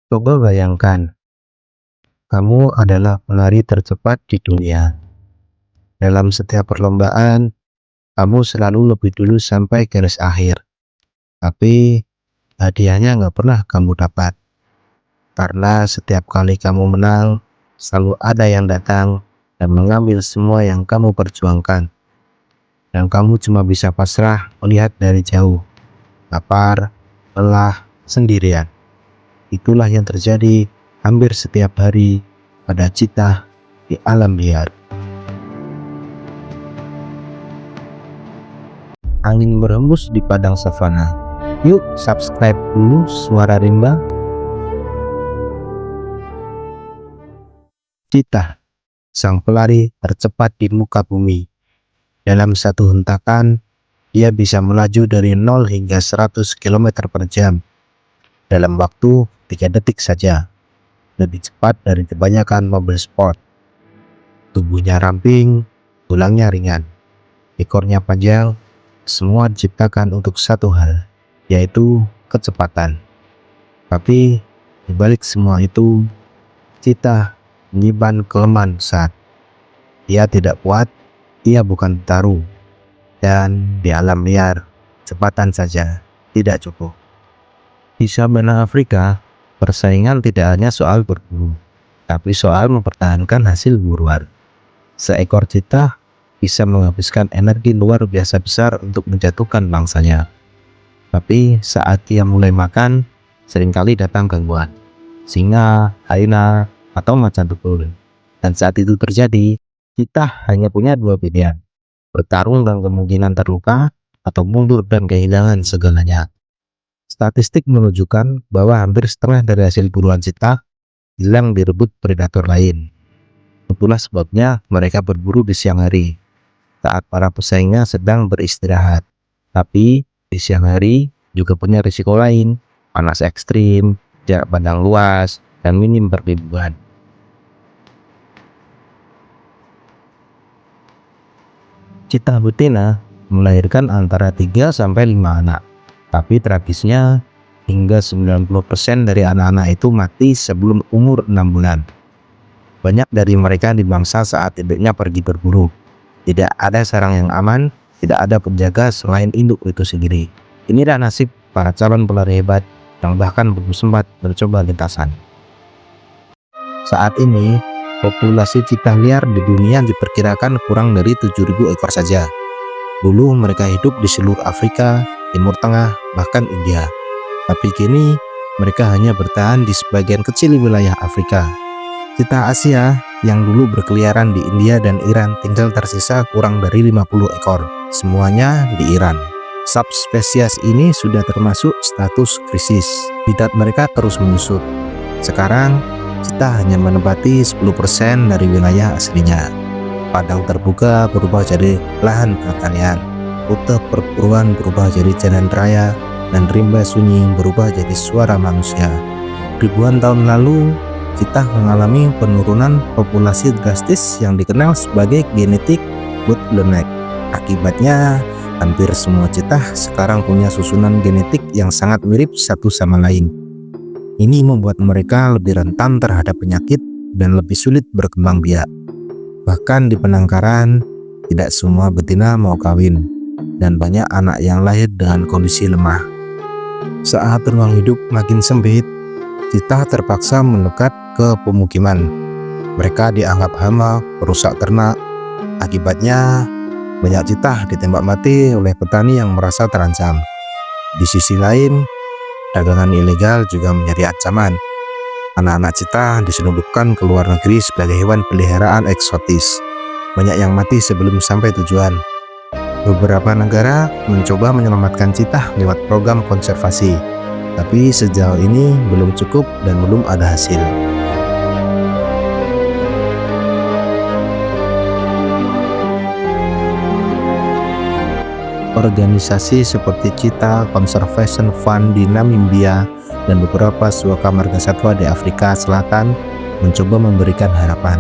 Coba bayangkan, kamu adalah pelari tercepat di dunia. Dalam setiap perlombaan, kamu selalu lebih dulu sampai garis akhir. Tapi hadiahnya nggak pernah kamu dapat. Karena setiap kali kamu menang, selalu ada yang datang dan mengambil semua yang kamu perjuangkan. Dan kamu cuma bisa pasrah melihat dari jauh, lapar, lelah, sendirian. Itulah yang terjadi hampir setiap hari pada cheetah di alam liar. Angin berhembus di padang savana. Yuk subscribe dulu Suara Rimba. Cheetah, sang pelari tercepat di muka bumi. Dalam satu hentakan, dia bisa melaju dari 0 hingga 100 km per jam. Dalam waktu 3 detik saja. Lebih cepat dari kebanyakan mobil sport. Tubuhnya ramping, tulangnya ringan, ekornya panjang. Semua diciptakan untuk satu hal, yaitu kecepatan. Tapi di balik semua itu, cheetah menyimpan kelemahan besar. Dia tidak kuat, dia bukan petarung, dan di alam liar, kecepatan saja tidak cukup. Di savana Afrika, persaingan tidak hanya soal berburu, tapi soal mempertahankan hasil buruan. Seekor cheetah bisa menghabiskan energi luar biasa besar untuk menjatuhkan mangsanya. Tapi saat dia mulai makan, seringkali datang gangguan. Singa, hyena, atau macan tutul. Dan saat itu terjadi, cheetah hanya punya dua pilihan. Bertarung dan kemungkinan terluka, atau mundur dan kehilangan segalanya. Statistik menunjukkan bahwa hampir setengah dari hasil buruan cheetah hilang direbut predator lain. Itulah sebabnya mereka berburu di siang hari, saat para pesaingnya sedang beristirahat. Tapi di siang hari juga punya risiko lain, panas ekstrim, jarak pandang luas, dan minim perlindungan. Cheetah betina melahirkan antara 3-5 anak. Tapi tragisnya, hingga 90% dari anak-anak itu mati sebelum umur 6 bulan. Banyak dari mereka dimangsa saat induknya pergi berburu. Tidak ada sarang yang aman, tidak ada penjaga selain induk itu sendiri. Inilah nasib para calon pelari hebat yang bahkan belum sempat mencoba lintasan. Saat ini, populasi cheetah liar di dunia diperkirakan kurang dari 7.000 ekor saja. Dulu mereka hidup di seluruh Afrika, Timur Tengah, bahkan India. Tapi kini, mereka hanya bertahan di sebagian kecil wilayah Afrika. Cheetah Asia yang dulu berkeliaran di India dan Iran tinggal tersisa kurang dari 50 ekor, semuanya di Iran. Subspesies ini sudah termasuk status krisis. Habitat mereka terus menyusut. Sekarang, cheetah hanya menempati 10% dari wilayah aslinya. Padang terbuka berubah jadi lahan pertanian, rute perburuan berubah jadi jalan raya, dan rimba sunyi berubah jadi suara manusia. Ribuan tahun lalu, cheetah mengalami penurunan populasi drastis yang dikenal sebagai genetik bottleneck. Akibatnya, hampir semua cheetah sekarang punya susunan genetik yang sangat mirip satu sama lain. Ini membuat mereka lebih rentan terhadap penyakit dan lebih sulit berkembang biak. Bahkan di penangkaran, tidak semua betina mau kawin, dan banyak anak yang lahir dengan kondisi lemah. Saat ruang hidup makin sempit, cheetah terpaksa mendekat ke pemukiman. Mereka dianggap hama, perusak ternak. Akibatnya, banyak cheetah ditembak mati oleh petani yang merasa terancam. Di sisi lain, dagangan ilegal juga menjadi ancaman. Anak-anak cheetah diselundupkan ke luar negeri sebagai hewan peliharaan eksotis. Banyak yang mati sebelum sampai tujuan. Beberapa negara mencoba menyelamatkan cheetah lewat program konservasi. Tapi sejauh ini belum cukup dan belum ada hasil. Organisasi seperti Cheetah Conservation Fund di Namibia dan beberapa suaka marga satwa di Afrika Selatan mencoba memberikan harapan.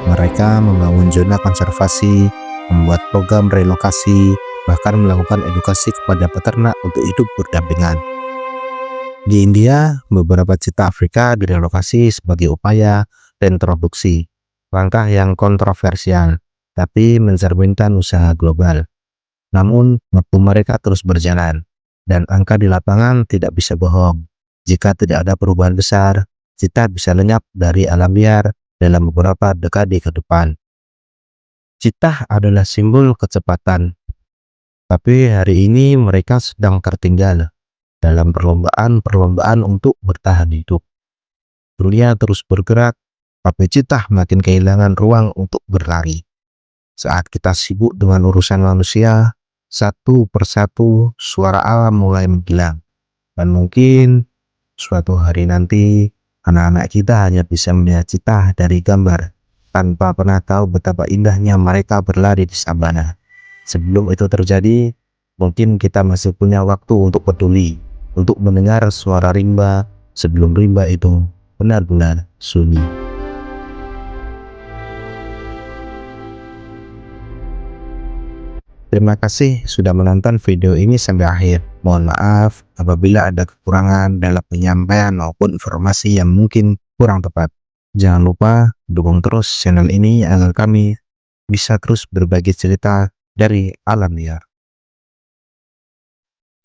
Mereka membangun zona konservasi, membuat program relokasi, bahkan melakukan edukasi kepada peternak untuk hidup berdampingan. Di India, beberapa cita Afrika direlokasi sebagai upaya reintroduksi, langkah yang kontroversial, tapi mencerminkan usaha global. Namun, waktu mereka terus berjalan, dan angka di lapangan tidak bisa bohong. Jika tidak ada perubahan besar, cita bisa lenyap dari alam liar dalam beberapa dekade ke depan. Cita adalah simbol kecepatan, tapi hari ini mereka sedang tertinggal dalam perlombaan-perlombaan untuk bertahan hidup. Dunia terus bergerak, tapi cita makin kehilangan ruang untuk berlari. Saat kita sibuk dengan urusan manusia, satu persatu suara alam mulai menghilang. Dan mungkin suatu hari nanti, anak-anak kita hanya bisa melihat cita dari gambar, tanpa pernah tahu betapa indahnya mereka berlari di sabana. Sebelum itu terjadi, mungkin kita masih punya waktu untuk peduli, untuk mendengar suara rimba sebelum rimba itu benar-benar sunyi. Terima kasih sudah menonton video ini sampai akhir. Mohon maaf apabila ada kekurangan dalam penyampaian maupun informasi yang mungkin kurang tepat. Jangan lupa dukung terus channel ini agar kami bisa terus berbagi cerita dari alam liar.